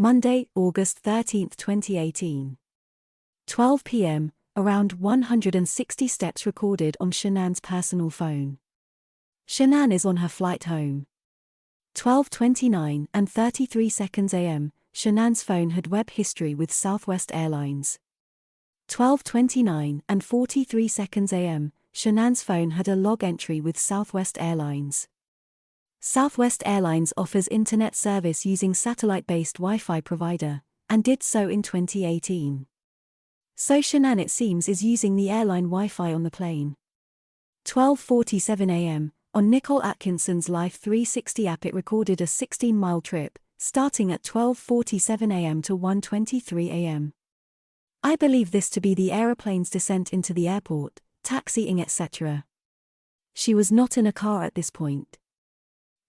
Monday, August 13, 2018. 12 p.m., around 160 steps recorded on Shanann's personal phone. Shanann is on her flight home. 12:29 and 33 seconds a.m., Shanann's phone had web history with Southwest Airlines. 12:29 and 43 seconds a.m., Shanann's phone had a log entry with Southwest Airlines. Southwest Airlines offers internet service using satellite-based Wi-Fi provider, and did so in 2018. So Shanann, it seems, is using the airline Wi-Fi on the plane. 12:47 a.m., on Nicole Atkinson's Life 360 app, it recorded a 16-mile trip, starting at 12:47 a.m. to 1:23 a.m. I believe this to be the aeroplane's descent into the airport, taxiing, etc. She was not in a car at this point.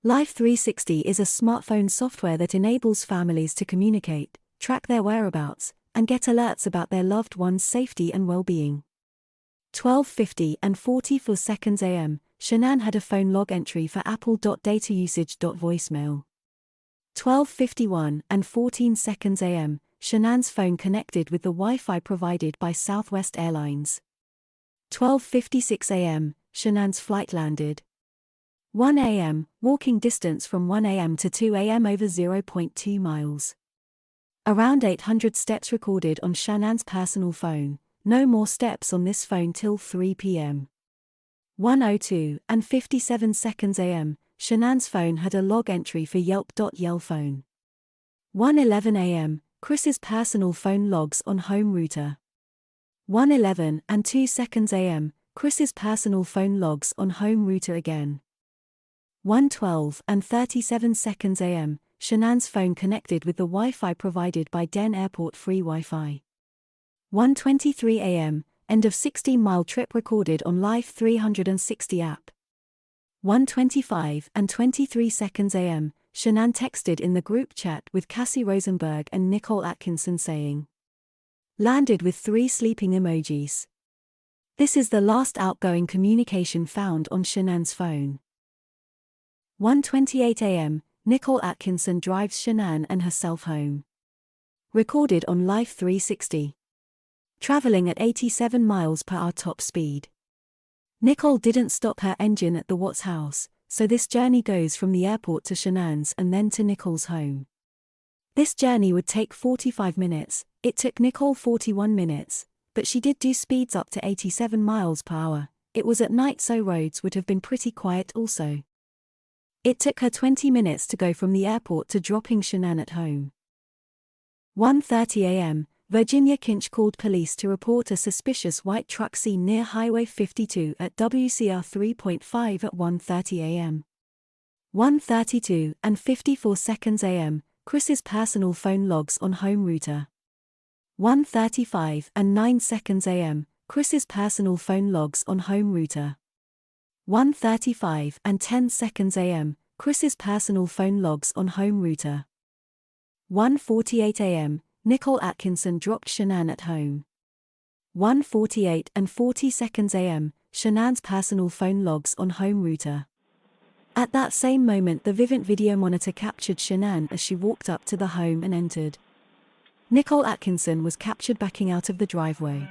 Life 360 is a smartphone software that enables families to communicate, track their whereabouts, and get alerts about their loved one's safety and well-being. 12:50 and 44 seconds a.m., Shanann had a phone log entry for apple.datausage.voicemail. 12:51 and 14 seconds a.m., Shanann's phone connected with the Wi-Fi provided by Southwest Airlines. 12:56 a.m., Shanann's flight landed. 1 a.m., walking distance from 1 a.m. to 2 a.m. over 0.2 miles. Around 800 steps recorded on Shanann's personal phone, no more steps on this phone till 3 p.m. 1:02 and 57 seconds a.m., Shanann's phone had a log entry for Yelp.Yellphone. 1:11 a.m., Chris's personal phone logs on home router. 1:11 and 2 seconds a.m., Chris's personal phone logs on home router again. 1:12 and 37 seconds a.m., Shanann's phone connected with the Wi-Fi provided by Den Airport Free Wi-Fi. 1:23 a.m., end of 16-mile trip recorded on Life 360 app. 1:25 and 23 seconds a.m., Shanann texted in the group chat with Cassie Rosenberg and Nicole Atkinson saying, "Landed," with 3 sleeping emojis. This is the last outgoing communication found on Shanann's phone. 1:28 a.m., Nicole Atkinson drives Shanann and herself home. Recorded on Life 360. Traveling at 87 miles per hour top speed. Nicole didn't stop her engine at the Watts house, so this journey goes from the airport to Shanann's and then to Nicole's home. This journey would take 45 minutes, it took Nicole 41 minutes, but she did do speeds up to 87 miles per hour. It was at night, so roads would have been pretty quiet also. It took her 20 minutes to go from the airport to dropping Shanann at home. 1:30 a.m., Virginia Kinch called police to report a suspicious white truck seen near Highway 52 at WCR 3.5 at 1:30 a.m. 1:32 and 54 seconds a.m., Chris's personal phone logs on home router. 1:35 and 9 seconds a.m., Chris's personal phone logs on home router. 1:35 and 10 seconds a.m., Chris's personal phone logs on home router. 1:48 a.m., Nicole Atkinson dropped Shanann at home. 1:48 and 40 seconds a.m., Shanann's personal phone logs on home router. At that same moment, the Vivint video monitor captured Shanann as she walked up to the home and entered. Nicole Atkinson was captured backing out of the driveway.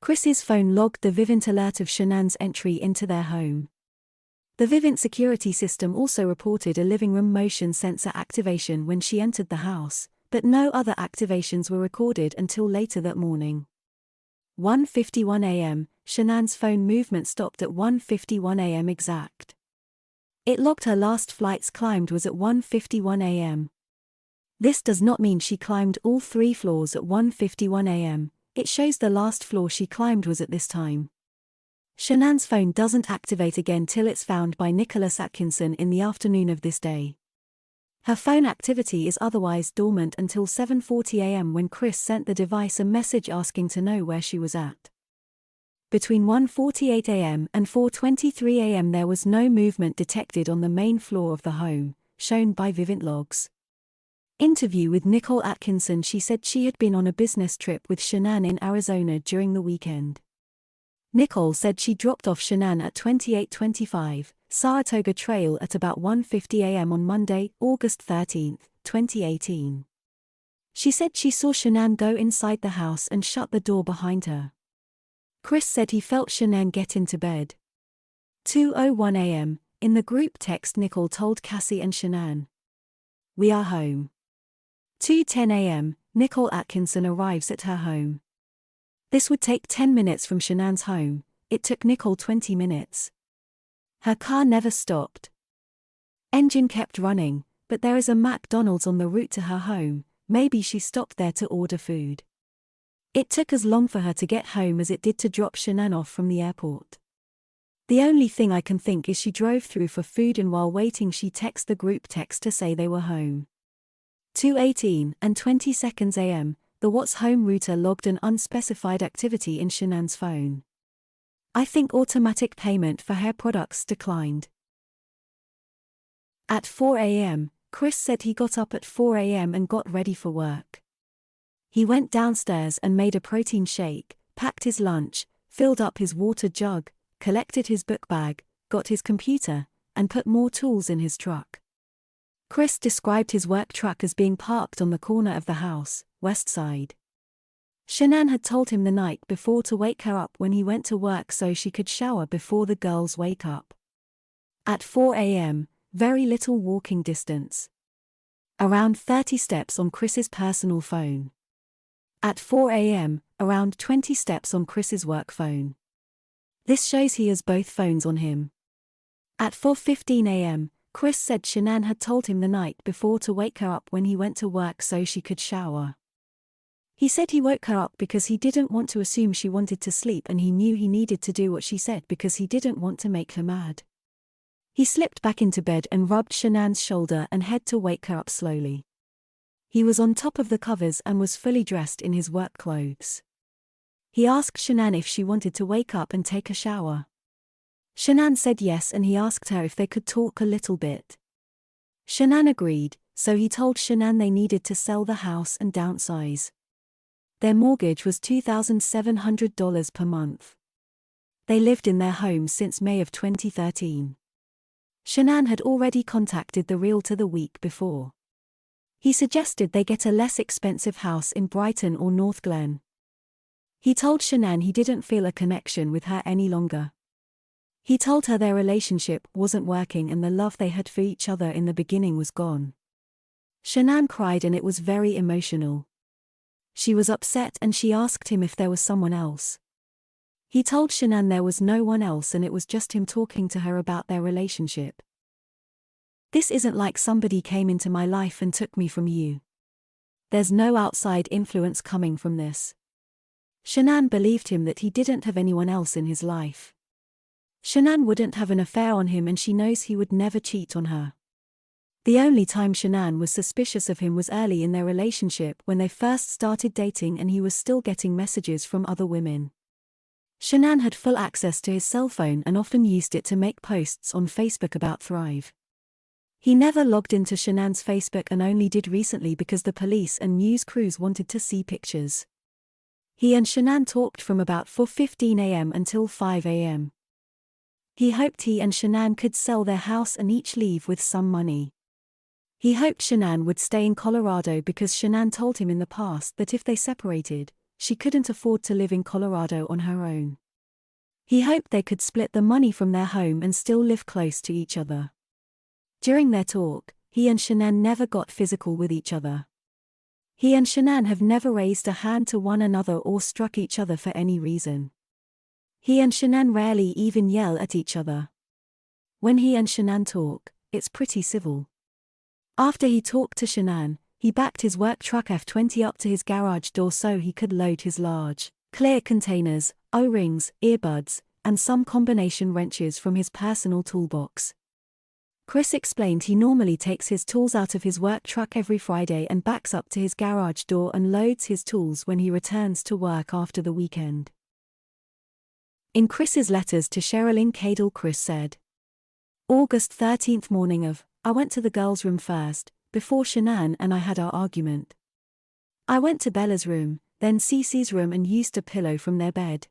Chris's phone logged the Vivint alert of Shanann's entry into their home. The Vivint security system also reported a living room motion sensor activation when she entered the house, but no other activations were recorded until later that morning. 1:51 a.m., Shanann's phone movement stopped at 1:51 a.m. exact. It logged her last flights climbed was at 1:51 a.m. This does not mean she climbed all 3 floors at 1:51 a.m., it shows the last floor she climbed was at this time. Shanann's phone doesn't activate again till it's found by Nicholas Atkinson in the afternoon of this day. Her phone activity is otherwise dormant until 7:40 a.m. when Chris sent the device a message asking to know where she was at. Between 1:48 a.m. and 4:23 a.m. there was no movement detected on the main floor of the home, shown by Vivint logs. Interview with Nicole Atkinson. She said she had been on a business trip with Shanann in Arizona during the weekend. Nicole said she dropped off Shanann at 2825 Saratoga Trail at about 1:50 a.m. on Monday, August 13, 2018. She said she saw Shanann go inside the house and shut the door behind her. Chris said he felt Shanann get into bed. 2:01 a.m., in the group text Nicole told Cassie and Shanann, "We are home." 2:10 a.m., Nicole Atkinson arrives at her home. This would take 10 minutes from Shanann's home. It took Nicole 20 minutes. Her car never stopped. Engine kept running, but there is a McDonald's on the route to her home. Maybe she stopped there to order food. It took as long for her to get home as it did to drop Shanann off from the airport. The only thing I can think is she drove through for food and while waiting she texted the group text to say they were home. 2:18 and 20 seconds a.m., the What's Home router logged an unspecified activity in Shanann's phone. I think automatic payment for hair products declined. At 4 a.m., Chris said he got up at 4 a.m. and got ready for work. He went downstairs and made a protein shake, packed his lunch, filled up his water jug, collected his book bag, got his computer, and put more tools in his truck. Chris described his work truck as being parked on the corner of the house, west side. Shanann had told him the night before to wake her up when he went to work so she could shower before the girls wake up. At 4 a.m., very little walking distance. Around 30 steps on Chris's personal phone. At 4 a.m., around 20 steps on Chris's work phone. This shows he has both phones on him. At 4:15 a.m., Chris said Shanann had told him the night before to wake her up when he went to work so she could shower. He said he woke her up because he didn't want to assume she wanted to sleep and he knew he needed to do what she said because he didn't want to make her mad. He slipped back into bed and rubbed Shanann's shoulder and head to wake her up slowly. He was on top of the covers and was fully dressed in his work clothes. He asked Shanann if she wanted to wake up and take a shower. Shanann said yes and he asked her if they could talk a little bit. Shanann agreed, so he told Shanann they needed to sell the house and downsize. Their mortgage was $2,700 per month. They lived in their home since May of 2013. Shanann had already contacted the realtor the week before. He suggested they get a less expensive house in Brighton or North Glen. He told Shanann he didn't feel a connection with her any longer. He told her their relationship wasn't working and the love they had for each other in the beginning was gone. Shanann cried and it was very emotional. She was upset and she asked him if there was someone else. He told Shanann there was no one else and it was just him talking to her about their relationship. This isn't like somebody came into my life and took me from you. There's no outside influence coming from this. Shanann believed him that he didn't have anyone else in his life. Shanann wouldn't have an affair on him and she knows he would never cheat on her. The only time Shanann was suspicious of him was early in their relationship when they first started dating and he was still getting messages from other women. Shanann had full access to his cell phone and often used it to make posts on Facebook about Thrive. He never logged into Shanann's Facebook and only did recently because the police and news crews wanted to see pictures. He and Shanann talked from about 4:15 a.m. until 5 a.m. He hoped he and Shanann could sell their house and each leave with some money. He hoped Shanann would stay in Colorado because Shanann told him in the past that if they separated, she couldn't afford to live in Colorado on her own. He hoped they could split the money from their home and still live close to each other. During their talk, he and Shanann never got physical with each other. He and Shanann have never raised a hand to one another or struck each other for any reason. He and Shanann rarely even yell at each other. When he and Shanann talk, it's pretty civil. After he talked to Shanann, he backed his work truck F20 up to his garage door so he could load his large, clear containers, O-rings, earbuds, and some combination wrenches from his personal toolbox. Chris explained he normally takes his tools out of his work truck every Friday and backs up to his garage door and loads his tools when he returns to work after the weekend. In Chris's letters to Sherilyn Cadle, Chris said, August 13th morning of, I went to the girls' room first, before Shanann and I had our argument. I went to Bella's room, then Cece's room and used a pillow from their bed.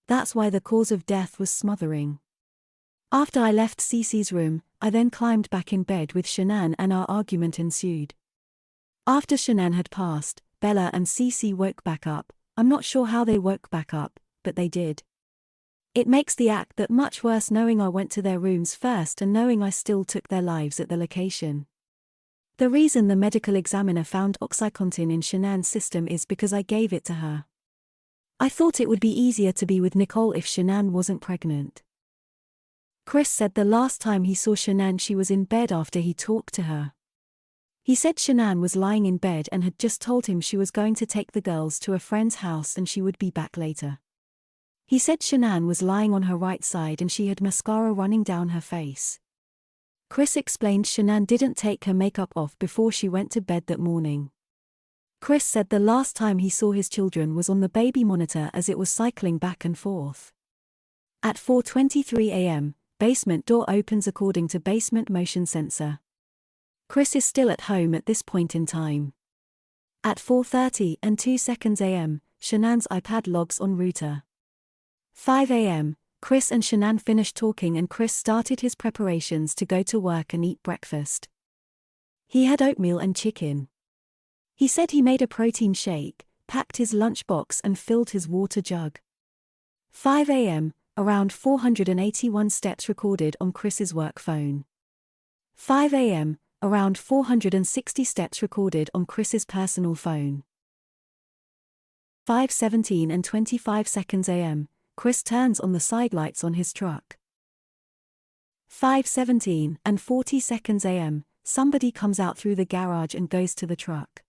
That's why the cause of death was smothering. After I left Cece's room, I then climbed back in bed with Shanann and our argument ensued. After Shanann had passed, Bella and Cece woke back up. I'm not sure how they woke back up, but they did. It makes the act that much worse knowing I went to their rooms first and knowing I still took their lives at the location. The reason the medical examiner found OxyContin in Shanann's system is because I gave it to her. I thought it would be easier to be with Nicole if Shanann wasn't pregnant. Chris said the last time he saw Shanann she was in bed after he talked to her. He said Shanann was lying in bed and had just told him she was going to take the girls to a friend's house and she would be back later. He said Shanann was lying on her right side and she had mascara running down her face. Chris explained Shanann didn't take her makeup off before she went to bed that morning. Chris said the last time he saw his children was on the baby monitor as it was cycling back and forth. At 4:23 a.m., basement door opens according to basement motion sensor. Chris is still at home at this point in time. At 4:30 and 2 seconds a.m., Shanann's iPad logs on router. 5 a.m., Chris and Shanann finished talking and Chris started his preparations to go to work and eat breakfast. He had oatmeal and chicken. He said he made a protein shake, packed his lunchbox and filled his water jug. 5 a.m., around 481 steps recorded on Chris's work phone. 5 a.m., around 460 steps recorded on Chris's personal phone. 5:17 and 25 seconds a.m., Chris turns on the side lights on his truck. 5:17 and 40 seconds a.m., somebody comes out through the garage and goes to the truck.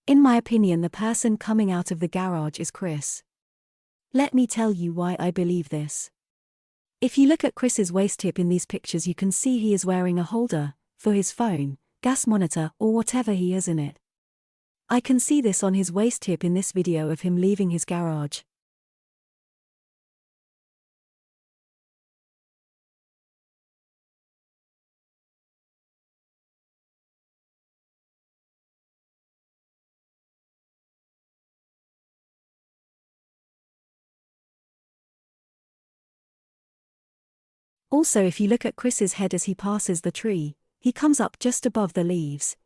In my opinion, the person coming out of the garage is Chris. Let me tell you why I believe this. If you look at Chris's waist tip in these pictures, you can see he is wearing a holder for his phone, gas monitor, or whatever he has in it. I can see this on his waist tip in this video of him leaving his garage. Also, if you look at Chris's head as he passes the tree, he comes up just above the leaves.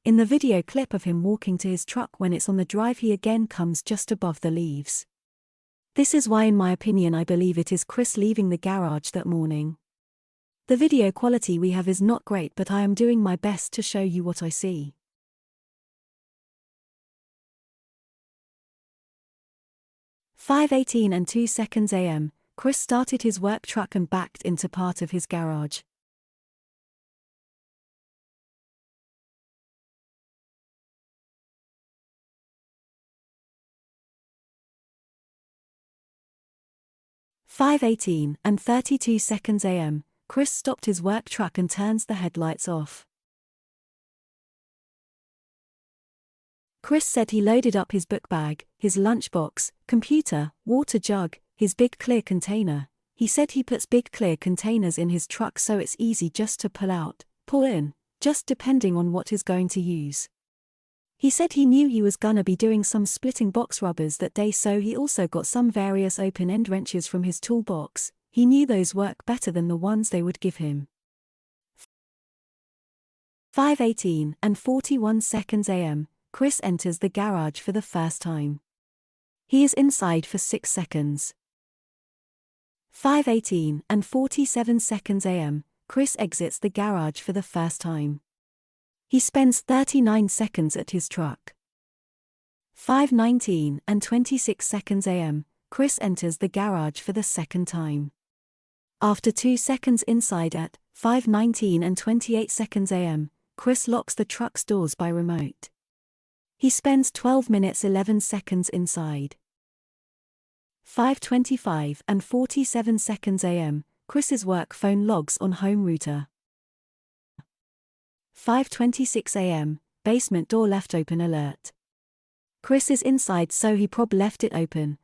In the video clip of him walking to his truck when it's on the drive, he again comes just above the leaves. This is why in my opinion I believe it is Chris leaving the garage that morning. The video quality we have is not great, but I am doing my best to show you what I see. (5:18 and 2 seconds a.m., Chris started his work truck and backed into part of his garage. (5:18 and 32 seconds a.m., Chris stopped his work truck and turns the headlights off. Chris said he loaded up his book bag, his lunchbox, computer, water jug, his big clear container. He said he puts big clear containers in his truck so it's easy just to pull out, pull in, just depending on what he's going to use. He said he knew he was gonna be doing some splitting box rubbers that day, so he also got some various open-end wrenches from his toolbox. He knew those work better than the ones they would give him. 5:18 and 41 seconds a.m., Chris enters the garage for the first time. He is inside for 6 seconds. 5:18 and 47 seconds a.m., Chris exits the garage for the first time. He spends 39 seconds at his truck. 5:19 and 26 seconds a.m., Chris enters the garage for the second time. After 2 seconds inside at 5:19 and 28 seconds a.m., Chris locks the truck's doors by remote. He spends 12 minutes 11 seconds inside. 5:25 and 47 seconds a.m., Chris's work phone logs on home router. 5:26 a.m., basement door left open alert. Chris is inside so he prob left it open.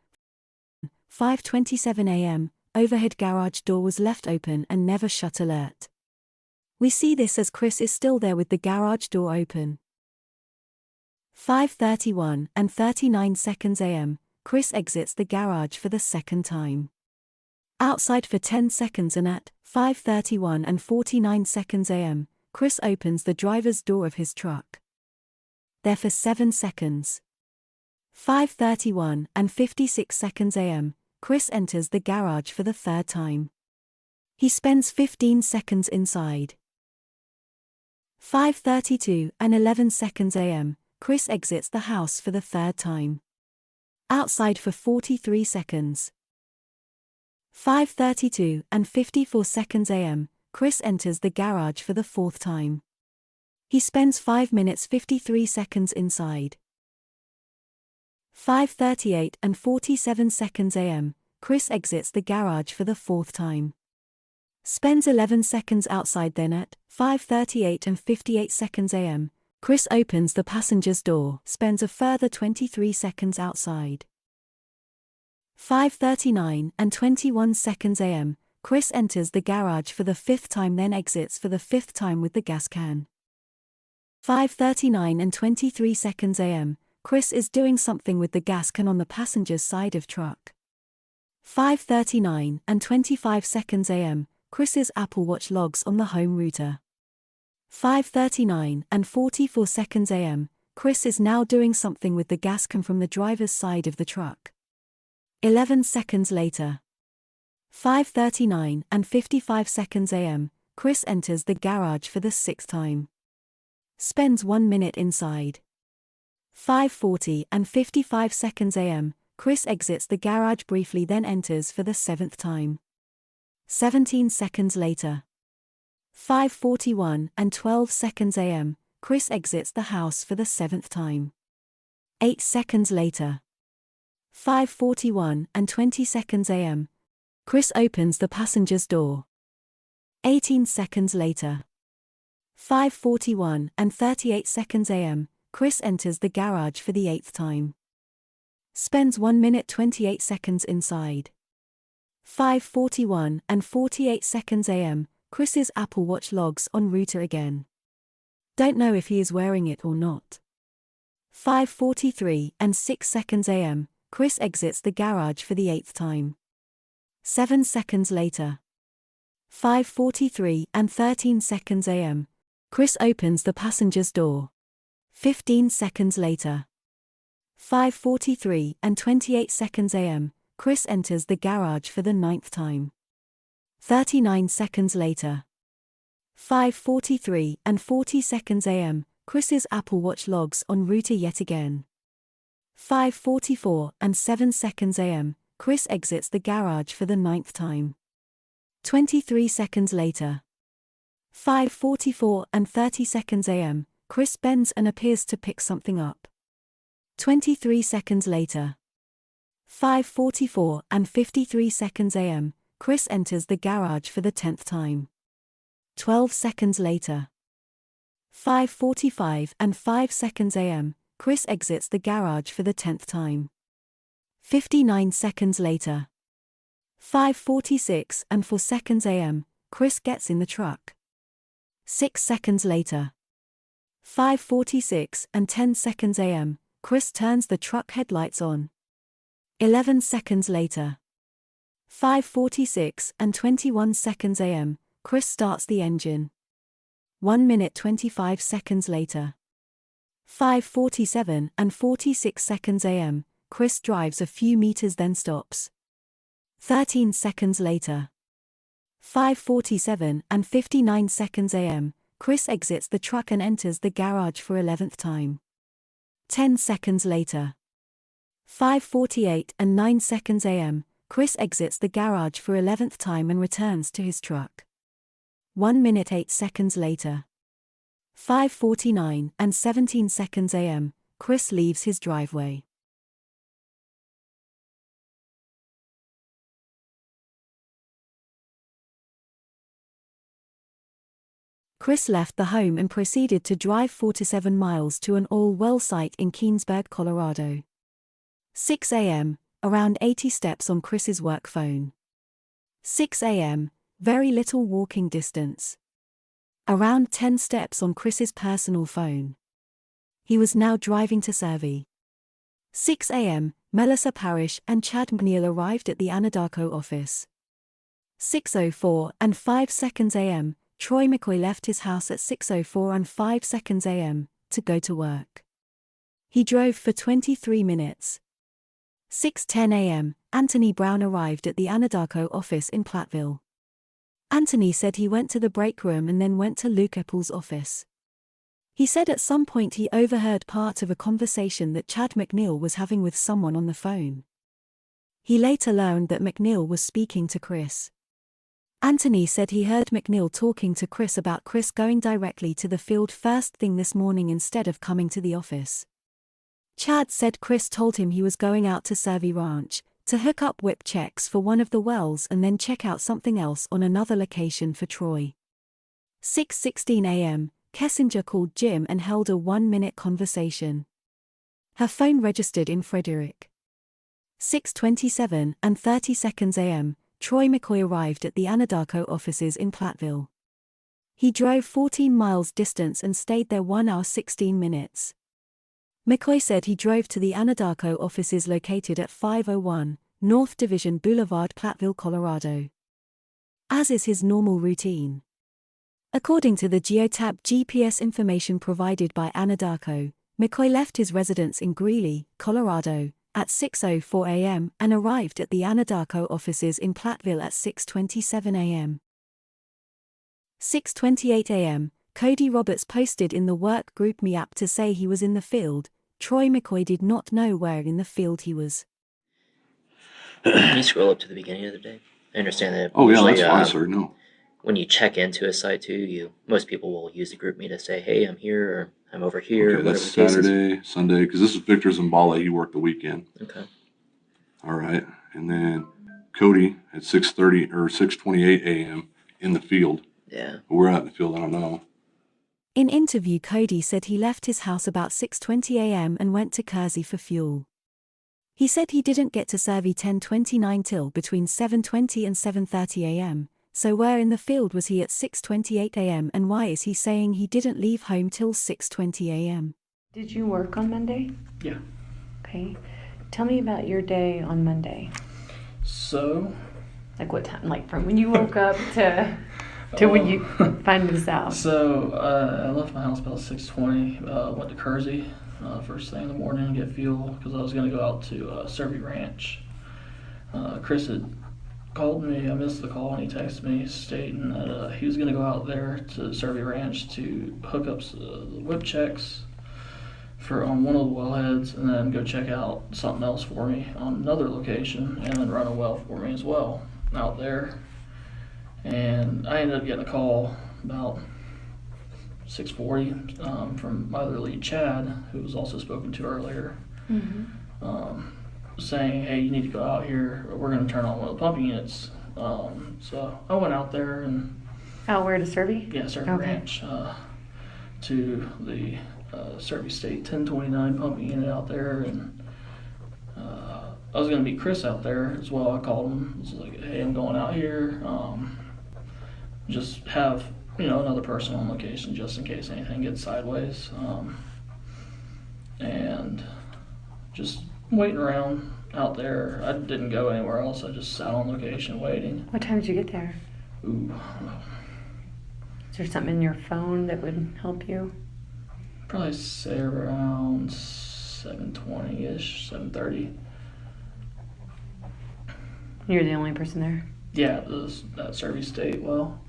5:27 a.m., overhead garage door was left open and never shut alert. We see this as Chris is still there with the garage door open. 5:31 and 39 seconds am, Chris exits the garage for the second time. Outside for 10 seconds and at 5:31 and 49 seconds am, Chris opens the driver's door of his truck. There for 7 seconds. 5:31 and 56 seconds am, Chris enters the garage for the third time. He spends 15 seconds inside. 5:32 and 11 seconds am, Chris exits the house for the third time. Outside for 43 seconds. 5:32 and 54 seconds am, Chris enters the garage for the fourth time. He spends 5 minutes 53 seconds inside. 5:38 and 47 seconds am, Chris exits the garage for the fourth time. Spends 11 seconds outside. Then at 5:38 and 58 seconds am, Chris opens the passenger's door, spends a further 23 seconds outside. 5:39 and 21 seconds am, Chris enters the garage for the fifth time, then exits for the fifth time with the gas can. 5:39 and 23 seconds am, Chris is doing something with the gas can on the passenger's side of truck. 5:39 and 25 seconds am, Chris's Apple Watch logs on the home router. 5:39 and 44 seconds am, Chris is now doing something with the gas can from the driver's side of the truck. 11 seconds later. 5:39 and 55 seconds am, Chris enters the garage for the sixth time. Spends 1 minute inside. 5:40 and 55 seconds am, Chris exits the garage briefly, then enters for the seventh time. 17 seconds later. 5:41 and 12 seconds am, Chris exits the house for the seventh time. 8 seconds later. 5:41 and 20 seconds am, Chris opens the passenger's door. 18 seconds later. 5:41 and 38 seconds am, Chris enters the garage for the eighth time. Spends 1 minute 28 seconds inside. 5:41 and 48 seconds am, Chris's Apple Watch logs on router again. Don't know if he is wearing it or not. 5:43 and 6 seconds am, Chris exits the garage for the eighth time. 7 seconds later. 5:43 and 13 seconds am, Chris opens the passenger's door. 15 seconds later. 5:43 and 28 seconds am, Chris enters the garage for the ninth time. 39 seconds later. 5:43 and 40 seconds am, Chris's Apple Watch logs on router yet again. 5:44 and 7 seconds am, Chris exits the garage for the ninth time. 23 seconds later. 5:44 and 30 seconds am, Chris bends and appears to pick something up. 23 seconds later. 5:44 and 53 seconds am, Chris enters the garage for the 10th time. 12 seconds later. 5:45 and 5 seconds am, Chris exits the garage for the 10th time. 59 seconds later. 5:46 and 4 seconds am, Chris gets in the truck. 6 seconds later. 5:46 and 10 seconds am, Chris turns the truck headlights on. 11 seconds later. 5:46 and 21 seconds am, Chris starts the engine. 1 minute 25 seconds later. 5:47 and 46 seconds am, Chris drives a few meters then stops. 13 seconds later. 5:47 and 59 seconds am, Chris exits the truck and enters the garage for 11th time. 10 seconds later. 5:48 and 9 seconds am, Chris exits the garage for 11th time and returns to his truck. 1 minute 8 seconds later. 5:49 and 17 seconds am, Chris leaves his driveway. Chris left the home and proceeded to drive 4 to 7 miles to an oil-well site in Keensburg, Colorado. 6 a.m., around 80 steps on Chris's work phone. 6 a.m., very little walking distance. around 10 steps on Chris's personal phone. He was now driving to Survey. 6 a.m., Melissa Parrish and Chad McNeil arrived at the Anadarko office. 6:04 and 5 seconds a.m., Troy McCoy left his house at 6:04 and 5 seconds a.m. to go to work. He drove for 23 minutes. 6:10 a.m., Anthony Brown arrived at the Anadarko office in Platteville. Anthony said he went to the break room and then went to Luke Epple's office. He said at some point he overheard part of a conversation that Chad McNeil was having with someone on the phone. He later learned that McNeil was speaking to Chris. Anthony said he heard McNeil talking to Chris about Chris going directly to the field first thing this morning instead of coming to the office. Chad said Chris told him he was going out to Survey Ranch to hook up whip checks for one of the wells and then check out something else on another location for Troy. 6:16 a.m., Kessinger called Jim and held a 1-minute conversation. Her phone registered in Frederick. 6:27 and 30 seconds a.m., Troy McCoy arrived at the Anadarko offices in Platteville. He drove 14 miles distance and stayed there 1 hour 16 minutes. McCoy said he drove to the Anadarko offices located at 501 North Division Boulevard, Platteville, Colorado, as is his normal routine. According to the Geotab GPS information provided by Anadarko, McCoy left his residence in Greeley, Colorado, at 6:04 a.m. and arrived at the Anadarko offices in Platteville at 6:27 a.m. 6:28 a.m., Cody Roberts posted in the work group Me app to say he was in the field. Troy McCoy did not know where in the field he was. Can you scroll up to the beginning of the day? I understand that. Oh, yeah, usually, that's fine, sir. No. When you check into a site too, most people will use the group Me to say, "Hey, I'm here," or "I'm over here." Okay, or that's whatever the case is. Saturday, Sunday, because this is Victor Zambala. He worked the weekend. Okay. All right. And then Cody at 6:30 or 6:28 a.m. in the field. Yeah. We're out in the field, I don't know. In interview, Cody said he left his house about 6:20 a.m. and went to Kersey for fuel. He said he didn't get to Survey 10:29 till between 7:20 and 7:30 a.m., so where in the field was he at 6:28 a.m. and why is he saying he didn't leave home till 6:20 a.m.? Did you work on Monday? Yeah. Okay. Tell me about your day on Monday. So, Like what time? Like from when you woke up to when you find this out. So I left my house about 6:20. Went to Kersey first thing in the morning to get fuel because I was going to go out to Survey Ranch. Chris had called me. I missed the call and he texted me stating that he was going to go out there to Survey Ranch to hook up the whip checks on one of the wellheads and then go check out something else for me on another location and then run a well for me as well out there. And I ended up getting a call about 6:40 from my other lead, Chad, who was also spoken to earlier, saying, "Hey, you need to go out here. We're going to turn on one of the pumping units." So I went out there and Out where to Survey? Survey Okay. Ranch to the Survey State 1029 pumping unit out there, and I was going to meet Chris out there as well. I called him. I was like, "Hey, I'm going out here. Just have another person on location just in case anything gets sideways." And just waiting around out there. I didn't go anywhere else. I just sat on location waiting. What time did you get there? Ooh, Is there something in your phone that would help you? probably say around 7:20ish, 7:30. You're the only person there? Yeah, that Survey State well.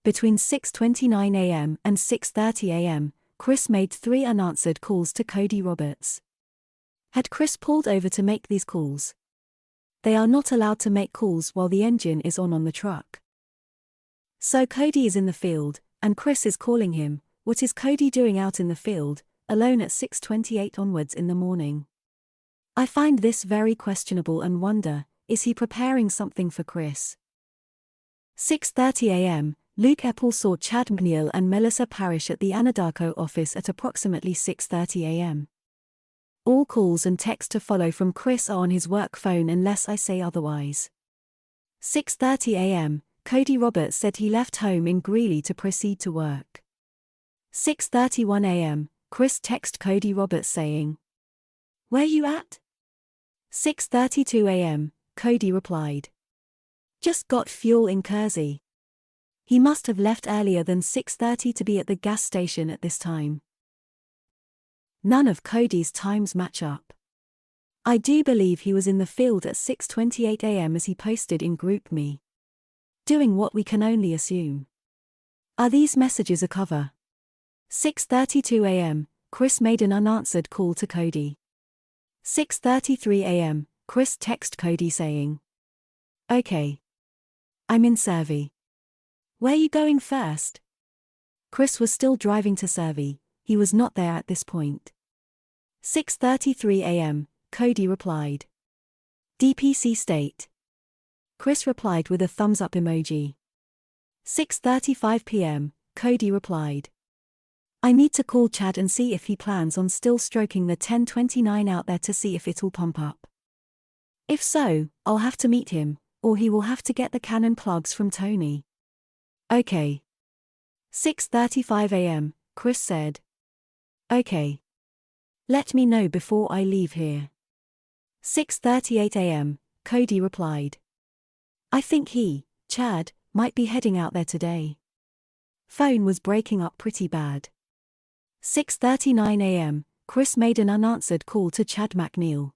Between 6:29 a.m. and 6:30 a.m., Chris made 3 unanswered calls to Cody Roberts. Had Chris pulled over to make these calls? They are not allowed to make calls while the engine is on the truck. So Cody is in the field, and Chris is calling him. What is Cody doing out in the field, alone at 6:28 onwards in the morning? I find this very questionable and wonder, is he preparing something for Chris? 6:30 a.m., Luke Epple saw Chad McNeil and Melissa Parrish at the Anadarko office at approximately 6:30 a.m. All calls and texts to follow from Chris are on his work phone unless I say otherwise. 6:30 a.m., Cody Roberts said he left home in Greeley to proceed to work. 6:31 a.m., Chris texted Cody Roberts saying, "Where you at?" 6:32 a.m., Cody replied, "Just got fuel in Kersey." He must have left earlier than 6:30 to be at the gas station at this time. None of Cody's times match up. I do believe he was in the field at 6:28 a.m. as he posted in GroupMe. Doing what we can only assume. Are these messages a cover? 6:32 a.m., Chris made an unanswered call to Cody. 6:33 a.m., Chris texted Cody saying, "Okay. I'm in Survey. Where you going first?" Chris was still driving to Survey, he was not there at this point. 6:33 a.m., Cody replied, "DPC State." Chris replied with a thumbs up emoji. 6:35 p.m., Cody replied, "I need to call Chad and see if he plans on still stroking the 1029 out there to see if it'll pump up. If so, I'll have to meet him, or he will have to get the Canon plugs from Tony." "Okay." 6:35 a.m., Chris said, "Okay. Let me know before I leave here." 6:38 a.m., Cody replied, "I think Chad, might be heading out there today." Phone was breaking up pretty bad. 6:39 a.m., Chris made an unanswered call to Chad McNeil.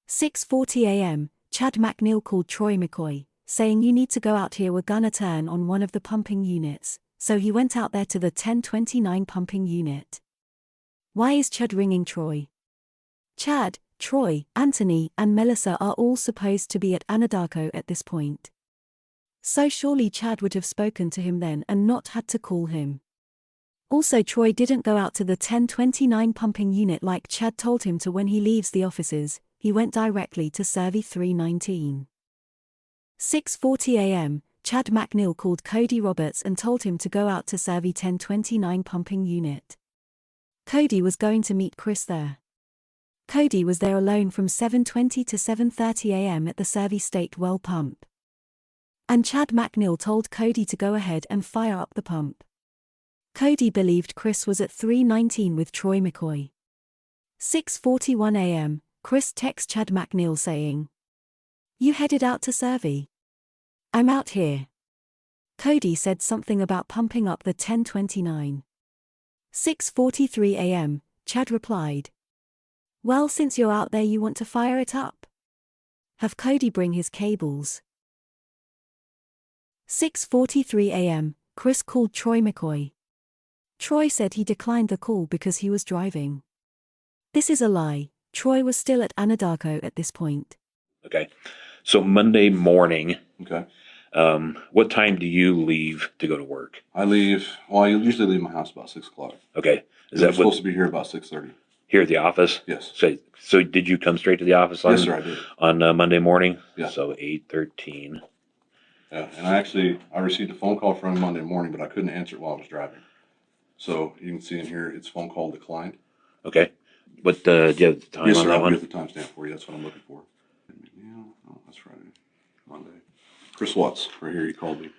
6:40 a.m., Chad McNeil called Troy McCoy, saying, "You need to go out here, we're gonna turn on one of the pumping units," so he went out there to the 1029 pumping unit. Why is Chad ringing Troy? Chad, Troy, Anthony, and Melissa are all supposed to be at Anadarko at this point. So surely Chad would have spoken to him then and not had to call him. Also, Troy didn't go out to the 1029 pumping unit like Chad told him to when he leaves the offices, he went directly to Survey 319. 6:40 a.m., Chad McNeil called Cody Roberts and told him to go out to Survey 1029 pumping unit. Cody was going to meet Chris there. Cody was there alone from 7:20 to 7:30 a.m. at the Survey State Well pump. And Chad McNeil told Cody to go ahead and fire up the pump. Cody believed Chris was at 319 with Troy McCoy. 6:41 a.m., Chris texts Chad McNeil saying, "You headed out to Survey?" "I'm out here." Cody said something about pumping up the 1029. 6:43 a.m., Chad replied, "Well, since you're out there, you want to fire it up? Have Cody bring his cables." 6:43 a.m., Chris called Troy McCoy. Troy said he declined the call because he was driving. This is a lie. Troy was still at Anadarko at this point. Okay. So Monday morning, Okay. what time do you leave to go to work? I usually leave my house about 6 o'clock. Okay. I'm Is that supposed what, to be here about 6:30. here at the office? Yes. So did you come straight to the office on, Yes, sir, I did. on Monday morning? Yeah. So 8:13. Yeah, and I received a phone call from him Monday morning, but I couldn't answer it while I was driving. So you can see in here, it's phone call declined. Okay. What, do you have the time Yes, on sir, that I'll one? get the timestamp for you. That's what I'm looking for. Oh, that's Friday. Monday. Chris Watts, right here, he called me.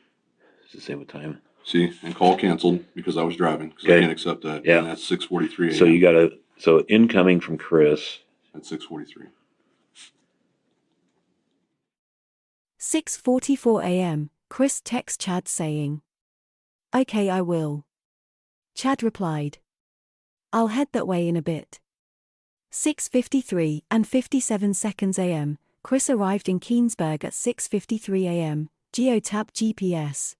Does it say what time? See, and call canceled because I was driving, because I Okay. can't accept that. Yeah. And that's 6:43 a.m. So incoming from Chris. At 6:43. 6:44 a.m., Chris texts Chad saying, "Okay, I will." Chad replied, "I'll head that way in a bit." 6:53 and 57 seconds a.m., Chris arrived in Keensburg at 6:53 a.m., geotab GPS.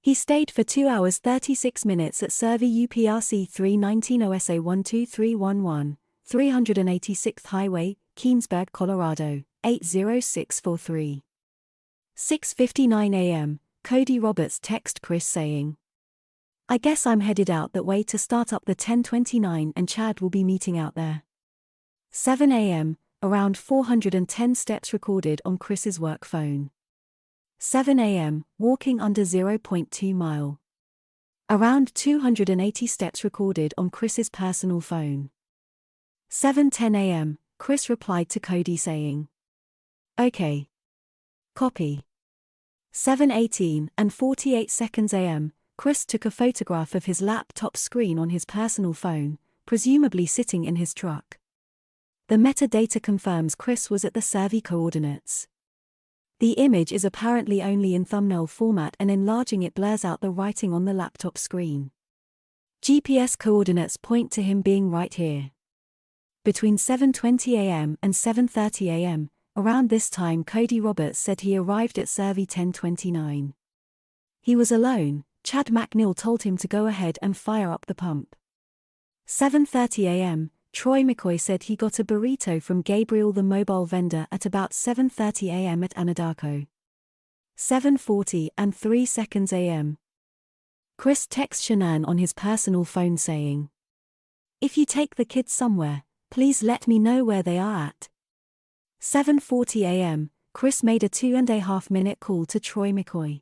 He stayed for 2 hours 36 minutes at Survey UPRC 319 OSA 12311, 386th Highway, Keensburg, Colorado, 80643. 6:59 a.m., Cody Roberts texted Chris saying, "I guess I'm headed out that way to start up the 1029 and Chad will be meeting out there." 7 a.m., around 410 steps recorded on Chris's work phone. 7 a.m., walking under 0.2 mile. Around 280 steps recorded on Chris's personal phone. 7:10 a.m., Chris replied to Cody saying, "Okay. Copy." 7:18 and 48 seconds a.m., Chris took a photograph of his laptop screen on his personal phone, presumably sitting in his truck. The metadata confirms Chris was at the survey coordinates. The image is apparently only in thumbnail format, and enlarging it blurs out the writing on the laptop screen. GPS coordinates point to him being right here. Between 7:20 a.m. and 7:30 a.m., around this time Cody Roberts said he arrived at Survey 1029. He was alone. Chad McNeil told him to go ahead and fire up the pump. 7:30 a.m., Troy McCoy said he got a burrito from Gabriel the mobile vendor at about 7:30 a.m. at Anadarko. 7:40 and 3 seconds a.m. Chris texts Shanann on his personal phone saying, "If you take the kids somewhere, please let me know where they are at." 7:40 a.m., Chris made a 2.5-minute call to Troy McCoy.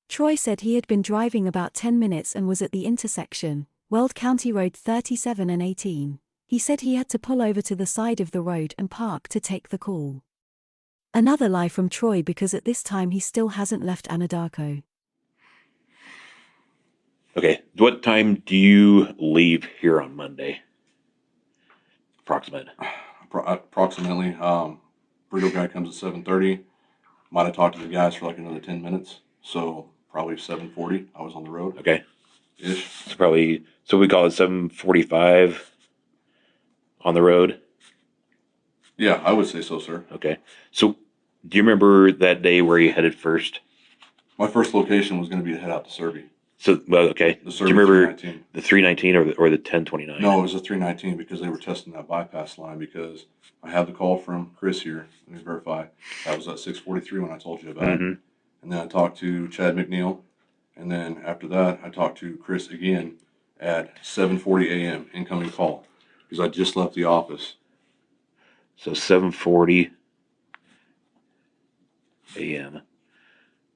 Troy said he had been driving about 10 minutes and was at the intersection, Weld County Road 37 and 18. He said he had to pull over to the side of the road and park to take the call. Another lie from Troy, because at this time he still hasn't left Anadarko. Okay. What time do you leave here on Monday? Approximate. Approximately. Burrito guy comes at 7:30. Might have talked to the guys for like another 10 minutes. So probably 7:40. I was on the road. Okay. Ish. So probably, so we call it 7:45 on the road. Yeah, I would say so, sir. Okay. So do you remember that day where you headed first? My first location was going to be to head out to Survey. So, well, okay. The Do Survey you remember 319. the 319 or the 1029? No, it was a 319 because they were testing that bypass line, because I had the call from Chris here. Let me verify. That was at 6:43 when I told you about it. Mm-hmm. And then I talked to Chad McNeil. And then after that, I talked to Chris again at 7:40 a.m. incoming call, because I just left the office. So 7:40 a.m.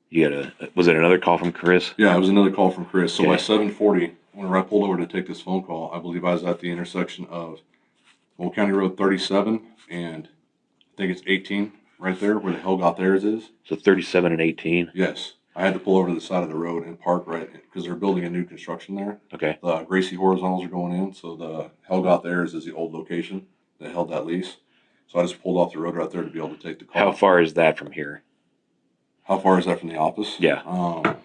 You got was it another call from Chris? Yeah, it was another call from Chris. So by Okay. 7:40, whenever I pulled over to take this phone call, I believe I was at the intersection of Old County Road 37 and I think it's 18 right there where the Hell Got Theirs is. So 37 and 18. Yes. I had to pull over to the side of the road and park right, because they're building a new construction there. Okay. The Gracie horizontals are going in, so the Hell Got Theirs is the old location that held that lease. So I just pulled off the road right there to be able to take the call. How far is that from here? How far is that from the office? Yeah. Um,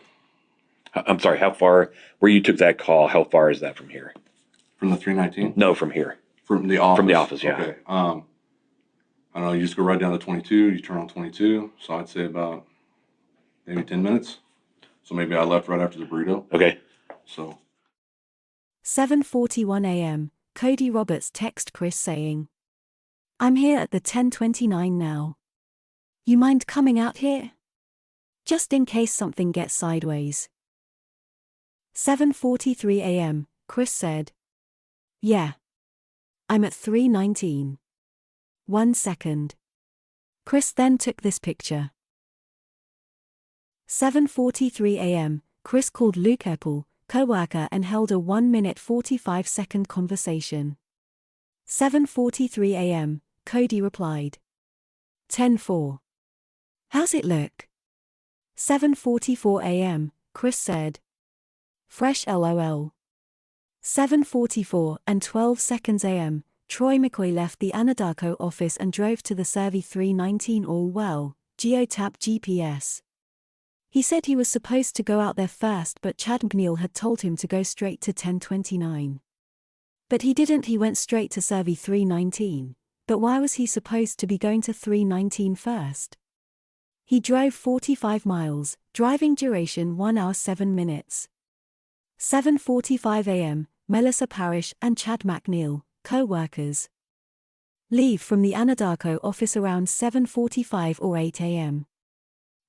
I'm sorry, how far, where you took that call, how far is that from here? from the 319? No, from here. From the office. From the office, yeah. Okay. I don't know, you just go right down to 22, you turn on 22, so I'd say about maybe 10 minutes. So maybe I left right after the burrito. Okay. So 7:41 a.m., Cody Roberts text Chris saying, "I'm here at the 1029 now. You mind coming out here? Just in case something gets sideways." 7:43 a.m., Chris said, "Yeah. I'm at 319. 1 second." Chris then took this picture. 7:43 a.m., Chris called Luke Epple, co-worker, and held a 1-minute 45-second conversation. 7:43 a.m., Cody replied, 10-4. How's it look? 7:44 a.m., Chris said, fresh LOL. 7:44 and 12 seconds a.m., Troy McCoy left the Anadarko office and drove to the Survey 319 all well, geotap GPS. He said he was supposed to go out there first, but Chad McNeil had told him to go straight to 1029. But he didn't, he went straight to Survey 319. But why was he supposed to be going to 319 first? He drove 45 miles, driving duration 1 hour 7 minutes. 7:45 a.m., Melissa Parrish and Chad McNeil, co-workers, leave from the Anadarko office around 7:45 or 8 a.m.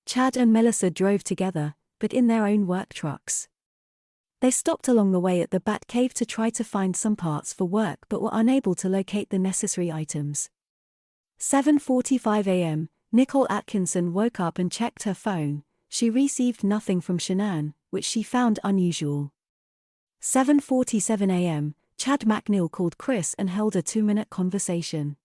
Chad and Melissa drove together, but in their own work trucks. They stopped along the way at the Bat Cave to try to find some parts for work but were unable to locate the necessary items. 7:45 a.m., Nicole Atkinson woke up and checked her phone. She received nothing from Shanann, which she found unusual. 7:47 a.m., Chad McNeil called Chris and held a 2-minute conversation.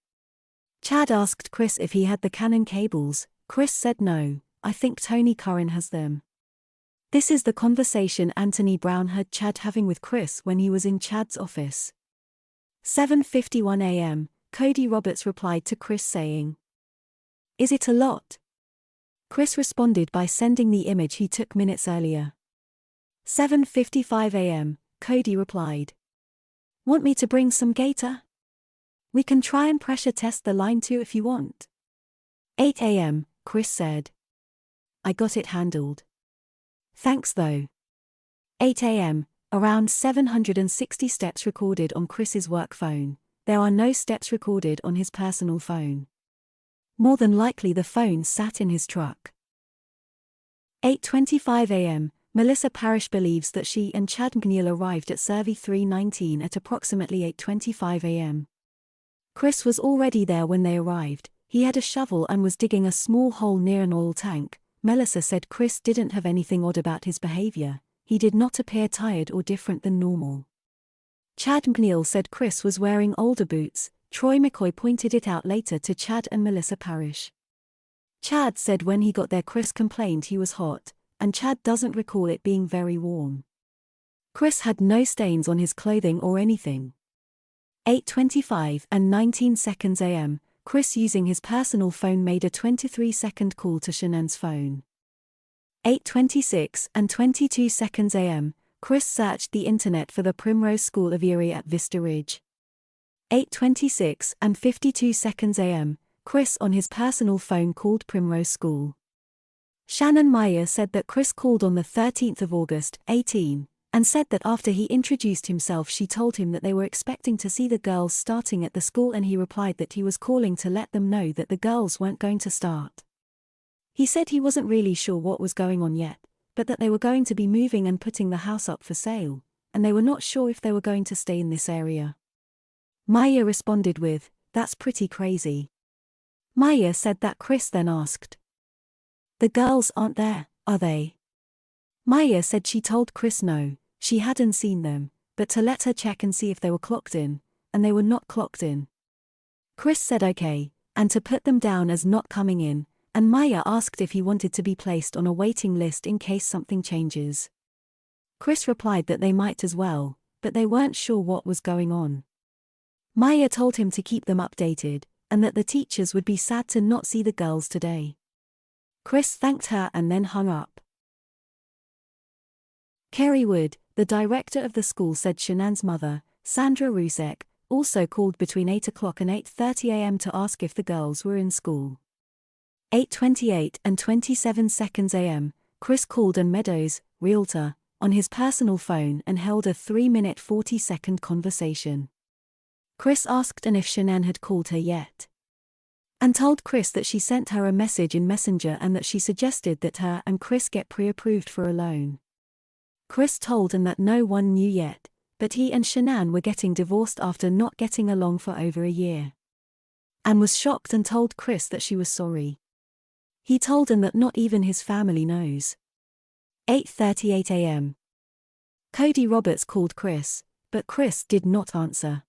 Chad asked Chris if he had the Canon cables. Chris said no, I think Tony Curran has them. This is the conversation Anthony Brown heard Chad having with Chris when he was in Chad's office. 7:51 a.m., Cody Roberts replied to Chris saying, "Is it a lot?" Chris responded by sending the image he took minutes earlier. 7:55 a.m., Cody replied, "Want me to bring some Gator? We can try and pressure test the line too if you want." 8 a.m., Chris said, "I got it handled. Thanks though." 8 a.m., around 760 steps recorded on Chris's work phone. There are no steps recorded on his personal phone. More than likely the phone sat in his truck. 8:25 a.m., Melissa Parrish believes that she and Chad McNeil arrived at Survey 319 at approximately 8:25 a.m. Chris was already there when they arrived. He had a shovel and was digging a small hole near an oil tank. Melissa said Chris didn't have anything odd about his behavior. He did not appear tired or different than normal. Chad McNeil said Chris was wearing older boots. Troy McCoy pointed it out later to Chad and Melissa Parrish. Chad said when he got there Chris complained he was hot, and Chad doesn't recall it being very warm. Chris had no stains on his clothing or anything. 8:25 and 19 seconds a.m., Chris using his personal phone made a 23-second call to Shanann's phone. 8:26 and 22 seconds a.m., Chris searched the internet for the Primrose School Aviary at Vista Ridge. 8:26 and 52 seconds a.m., Chris on his personal phone called Primrose School. Shannon Meyer said that Chris called on the 13th of August, 18, and said that after he introduced himself she told him that they were expecting to see the girls starting at the school and he replied that he was calling to let them know that the girls weren't going to start. He said he wasn't really sure what was going on yet, but that they were going to be moving and putting the house up for sale, and they were not sure if they were going to stay in this area. Meyer responded with, "That's pretty crazy." Meyer said that Chris then asked, "The girls aren't there, are they?" Meyer said she told Chris no, she hadn't seen them, but to let her check and see if they were clocked in, and they were not clocked in. Chris said okay, and to put them down as not coming in, and Meyer asked if he wanted to be placed on a waiting list in case something changes. Chris replied that they might as well, but they weren't sure what was going on. Meyer told him to keep them updated, and that the teachers would be sad to not see the girls today. Chris thanked her and then hung up. Kerry Wood, the director of the school, said Shanann's mother, Sandra Rusek, also called between 8 o'clock and 8:30 a.m. to ask if the girls were in school. 8:28 and 27 seconds a.m., Chris called Ann Meadows, realtor, on his personal phone and held a 3-minute 40-second conversation. Chris asked Ann if Shanann had called her yet, and told Chris that she sent her a message in Messenger and that she suggested that her and Chris get pre-approved for a loan. Chris told Ann that no one knew yet, but he and Shanann were getting divorced after not getting along for over a year. Ann was shocked and told Chris that she was sorry. He told Ann that not even his family knows. 8:38 a.m. Cody Roberts called Chris, but Chris did not answer.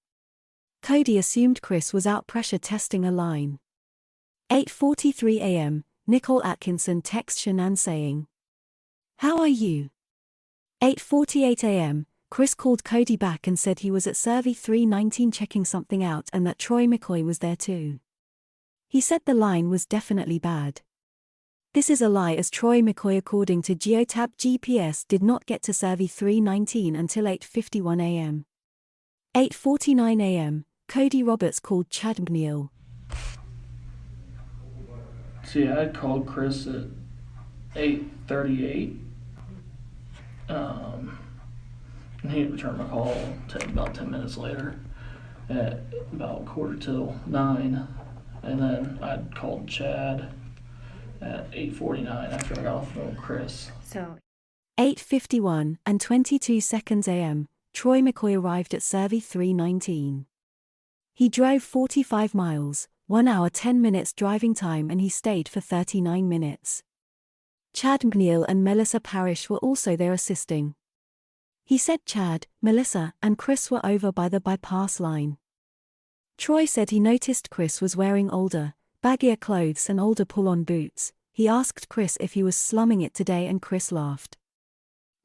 Cody assumed Chris was out pressure testing a line. 8:43 a.m., Nicole Atkinson texts Shanann saying, "How are you?" 8:48 a.m., Chris called Cody back and said he was at Survey 319 checking something out and that Troy McCoy was there too. He said the line was definitely bad. This is a lie, as Troy McCoy, according to Geotab GPS, did not get to Survey 319 until 8:51 a.m. 8:49 a.m., Cody Roberts called Chad McNeil. See, I had called Chris at 8:38. And he returned my call about 10 minutes later at about 8:45. And then I'd called Chad at 8:49 after I got off the phone with Chris. So 8:51 and 22 seconds a.m., Troy McCoy arrived at Survey 319. He drove 45 miles, 1 hour 10 minutes driving time, and he stayed for 39 minutes. Chad McNeil and Melissa Parrish were also there assisting. He said Chad, Melissa, and Chris were over by the bypass line. Troy said he noticed Chris was wearing older, baggier clothes and older pull-on boots. He asked Chris if he was slumming it today and Chris laughed.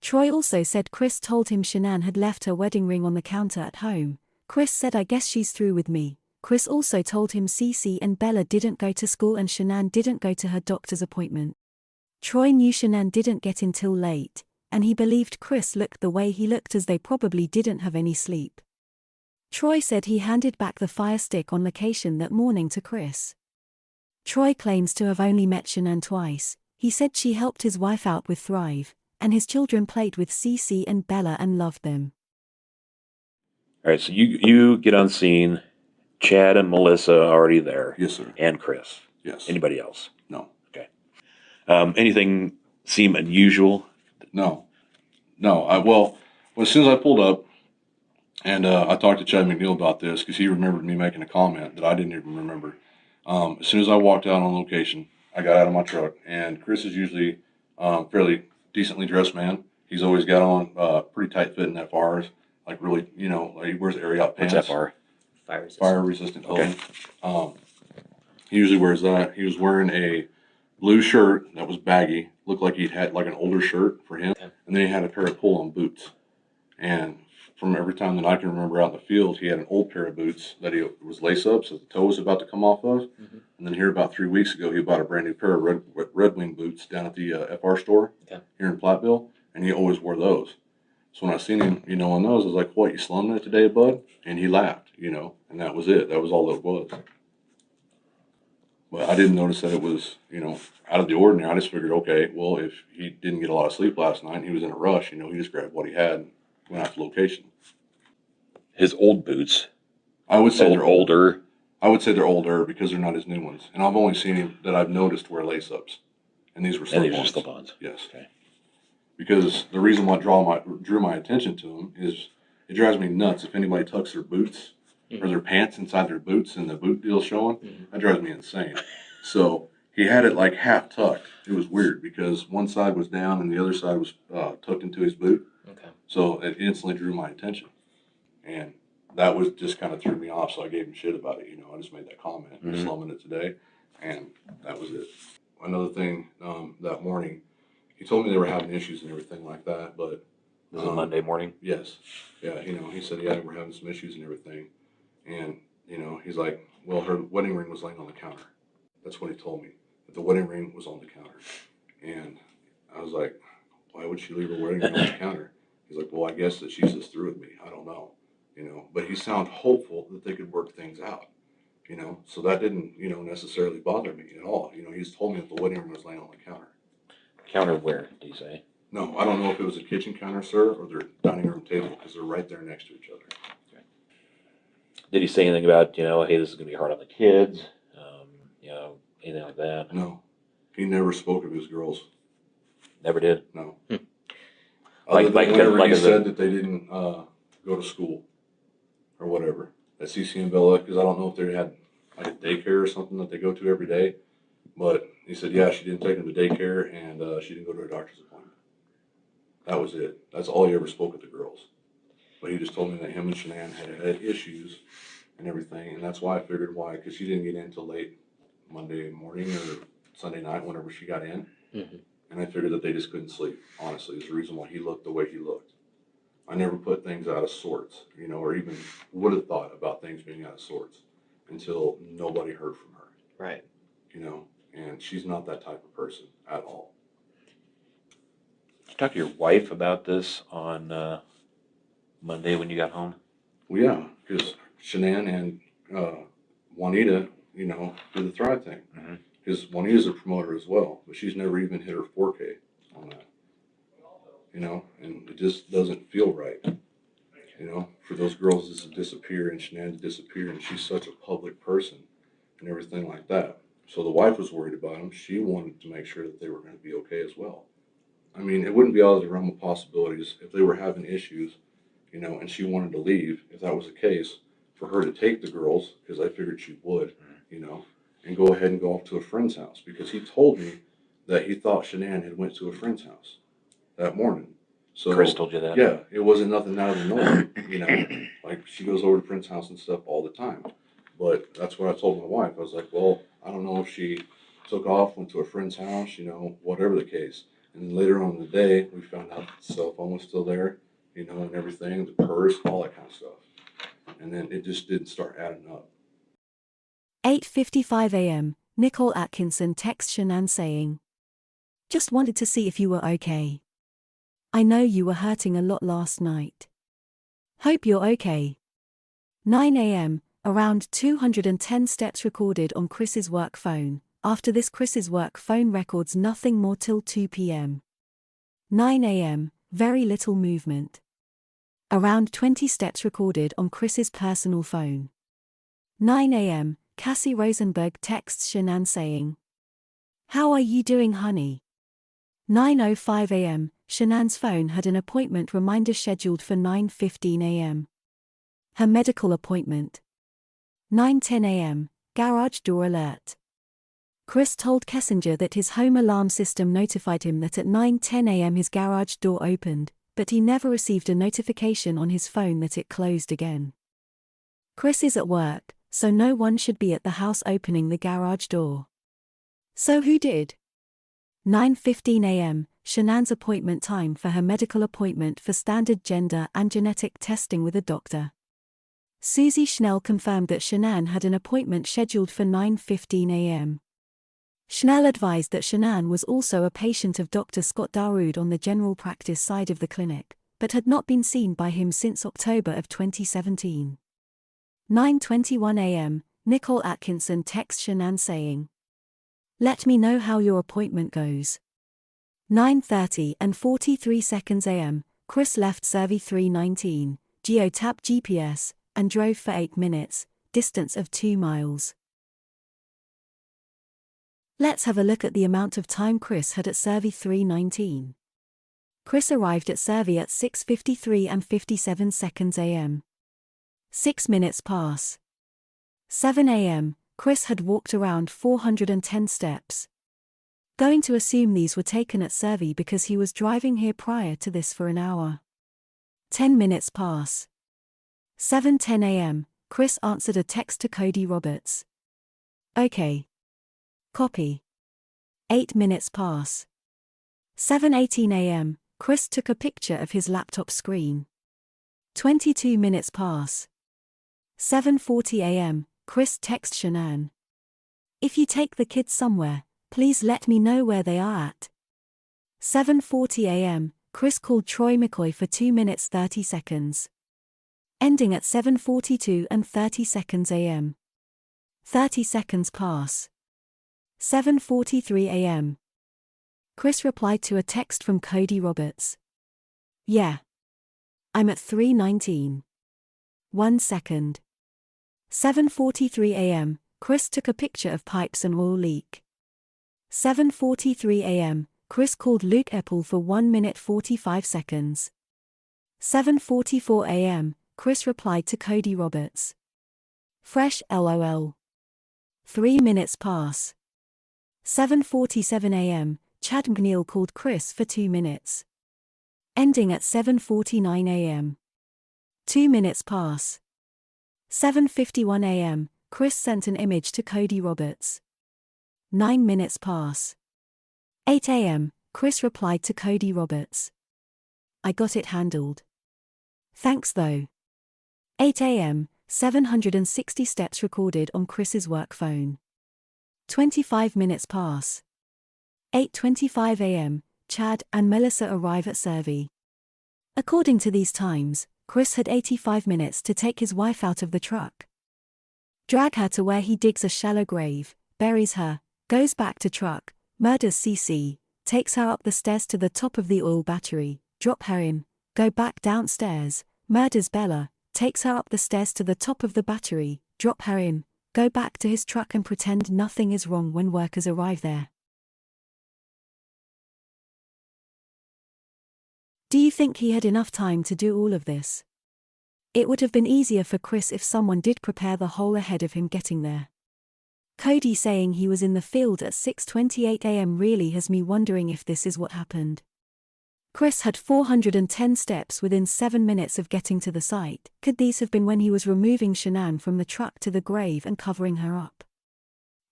Troy also said Chris told him Shanann had left her wedding ring on the counter at home. Chris said, I guess she's through with me. Chris also told him Cece and Bella didn't go to school and Shanann didn't go to her doctor's appointment. Troy knew Shanann didn't get in till late, and he believed Chris looked the way he looked as they probably didn't have any sleep. Troy said he handed back the Fire Stick on location that morning to Chris. Troy claims to have only met Shanann twice. He said she helped his wife out with Thrive, and his children played with Cece and Bella and loved them. All right, so you get on scene. Chad and Melissa are already there. Yes, sir. And Chris. Yes. Anybody else? No. Okay. Anything seem unusual? No. Well, as soon as I pulled up, and I talked to Chad McNeil about this because he remembered me making a comment that I didn't even remember. As soon as I walked out on location, I got out of my truck, and Chris is usually fairly decently dressed man. He's always got on pretty tight fitting FRs, like really, like he wears Ariat pants. What's FR? Fire resistant. Resistant clothing. He usually wears that. He was wearing a blue shirt that was baggy, looked like he'd had like an older shirt for him, Okay. and then he had a pair of pull-on boots. And from every time that I can remember out in the field, he had an old pair of boots that he was lace up, so the toe was about to come off of. Mm-hmm. And then here about 3 weeks ago, he bought a brand new pair of Red Wing boots down at the FR store Okay. here in Platteville, and he always wore those. So when I seen him, on those, I was like, "What, you slumming it today, bud?" And he laughed, and that was it. That was all it was. But I didn't notice that it was, out of the ordinary. I just figured, okay, well, if he didn't get a lot of sleep last night and he was in a rush, he just grabbed what he had and went out to location. His old boots. I would say they're old. older. I would say they're older because they're not his new ones. And I've only seen him that I've noticed wear lace-ups. And these were And these are slip-ons. slip-ons. Yes. Okay. Because the reason why drew my attention to him is it drives me nuts if anybody tucks their boots or their pants inside their boots and the boot deal's showing. Mm-hmm. That drives me insane. So he had it like half tucked. It was weird because one side was down and the other side was tucked into his boot. Okay. So it instantly drew my attention. And that was just kind of threw me off. So I gave him shit about it. I just made that comment. Mhm. Slumming it today. And that was it. Another thing, that morning, he told me they were having issues and everything like that, but This is Monday morning. yes. Yeah, he said, yeah, we're having some issues and everything. And, he's like, well, her wedding ring was laying on the counter. That's what he told me, that the wedding ring was on the counter. And I was like, why would she leave her wedding ring on the counter? He's like, well, I guess that she's just through with me. I don't know, But he sounded hopeful that they could work things out, So that didn't, necessarily bother me at all. He's told me that the wedding ring was laying on the counter. Counter where, do you say? No, I don't know if it was a kitchen counter, sir, or their dining room table, because they're right there next to each other. Did he say anything about, hey, this is going to be hard on the kids? Anything like that? No, he never spoke of his girls. Never did? No. Hmm. Other than whenever he as a- said that they didn't go to school or whatever at CC and Bella, because I don't know if they had like a daycare or something that they go to every day. But he said, yeah, she didn't take them to daycare and she didn't go to a doctor's appointment. That was it. That's all he ever spoke of the girls. But he just told me that him and Shanann had issues and everything, and that's why I figured why, because she didn't get in till late Monday morning or Sunday night whenever she got in. Mm-hmm. And I figured that they just couldn't sleep, honestly, is the reason why he looked the way he looked. I never put things out of sorts, or even would have thought about things being out of sorts until nobody heard from her, Right. and she's not that type of person at all. Did you talk to your wife about this on Monday when you got home? Well, yeah, because Shanann and Juanita, do the Thrive thing. Mhm. Because Juanita's a promoter as well, but she's never even hit her 4K on that. And it just doesn't feel right. For those girls just to disappear and Shanann to disappear, and she's such a public person and everything like that. So the wife was worried about them. She wanted to make sure that they were going to be okay as well. I mean, it wouldn't be out of the realm of possibilities if they were having issues, and she wanted to leave, if that was the case, for her to take the girls, because I figured she would, and go ahead and go off to a friend's house, because he told me that he thought Shanann had went to a friend's house that morning. So Chris told you that? yeah, it wasn't nothing out of the norm, like she goes over to friend's house and stuff all the time. But that's what I told my wife. I was like, well, I don't know if she took off, went to a friend's house, you know, whatever the case. And then later on in the day, we found out that the cell phone was still there, you know, and everything, the purse, all that kind of stuff. And then it just didn't start adding up. 8:55 a.m., Nicole Atkinson texts Shanann saying, "Just wanted to see if you were okay. I know you were hurting a lot last night. Hope you're okay." 9 a.m., around 210 steps recorded on Chris's work phone. After this, Chris's work phone records nothing more till 2 p.m. 9 a.m., very little movement. Around 20 steps recorded on Chris's personal phone. 9 a.m., Cassie Rosenberg texts Shanann saying, "How are you doing, honey?" 9:05 a.m., Shanann's phone had an appointment reminder scheduled for 9:15 a.m. Her medical appointment. 9:10 a.m., garage door alert. Chris told Kessinger that his home alarm system notified him that at 9:10 a.m. his garage door opened, but he never received a notification on his phone that it closed again. Chris is at work, so no one should be at the house opening the garage door. So who did? 9:15 a.m., Shanann's appointment time for her medical appointment for standard gender and genetic testing with a doctor. Susie Schnell confirmed that Shanann had an appointment scheduled for 9:15 a.m. Schnell advised that Shanann was also a patient of Dr. Scott Darude on the general practice side of the clinic, but had not been seen by him since October of 2017. 9:21 a.m., Nicole Atkinson texts Shanann saying, "Let me know how your appointment goes." 9:30 and 43 seconds a.m., Chris left Survey 319, geotapped GPS, and drove for 8 minutes, distance of 2 miles. Let's have a look at the amount of time Chris had at Survey 319. Chris arrived at Survey at 6:53 and 57 seconds a.m. 6 minutes pass. 7 a.m., Chris had walked around 410 steps. Going to assume these were taken at Survey because he was driving here prior to this for an hour. 10 minutes pass. 7:10 a.m., Chris answered a text to Cody Roberts. "Okay. Copy." 8 minutes pass. 7:18 a.m., Chris took a picture of his laptop screen. 22 minutes pass. 7:40 a.m., Chris texts Shanann. "If you take the kids somewhere, please let me know where they are at." 7:40 a.m., Chris called Troy McCoy for 2 minutes 30 seconds. Ending at 7:42 and 30 seconds a.m. 30 seconds pass. 7:43 a.m. Chris replied to a text from Cody Roberts. "Yeah. I'm at 319. 1 second." 7:43 a.m., Chris took a picture of pipes and oil leak. 7:43 a.m., Chris called Luke Eppel for 1 minute 45 seconds. 7:44 a.m., Chris replied to Cody Roberts. "Fresh LOL." 3 minutes pass. 7:47 a.m., Chad McNeil called Chris for 2 minutes. Ending at 7:49 a.m. 2 minutes pass. 7:51 a.m., Chris sent an image to Cody Roberts. 9 minutes pass. 8 a.m., Chris replied to Cody Roberts. "I got it handled. Thanks though." 8 a.m., 760 steps recorded on Chris's work phone. 25 minutes pass. 8:25 a.m., Chad and Melissa arrive at Survey. According to these times, Chris had 85 minutes to take his wife out of the truck, drag her to where he digs a shallow grave, buries her, goes back to truck, murders CC, takes her up the stairs to the top of the oil battery, drop her in, go back downstairs, murders Bella, takes her up the stairs to the top of the battery, drop her in, go back to his truck and pretend nothing is wrong when workers arrive there. Do you think he had enough time to do all of this? It would have been easier for Chris if someone did prepare the hole ahead of him getting there. Cody saying he was in the field at 6:28 a.m. really has me wondering if this is what happened. Chris had 410 steps within 7 minutes of getting to the site. Could these have been when he was removing Shanann from the truck to the grave and covering her up?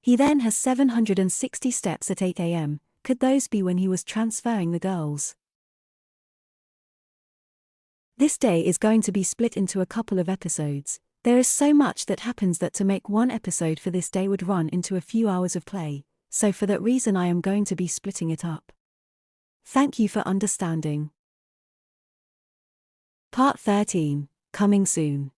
He then has 760 steps at 8 am. Could those be when he was transferring the girls? This day is going to be split into a couple of episodes. There is so much that happens that to make one episode for this day would run into a few hours of play, so for that reason I am going to be splitting it up. Thank you for understanding. Part 13, coming soon.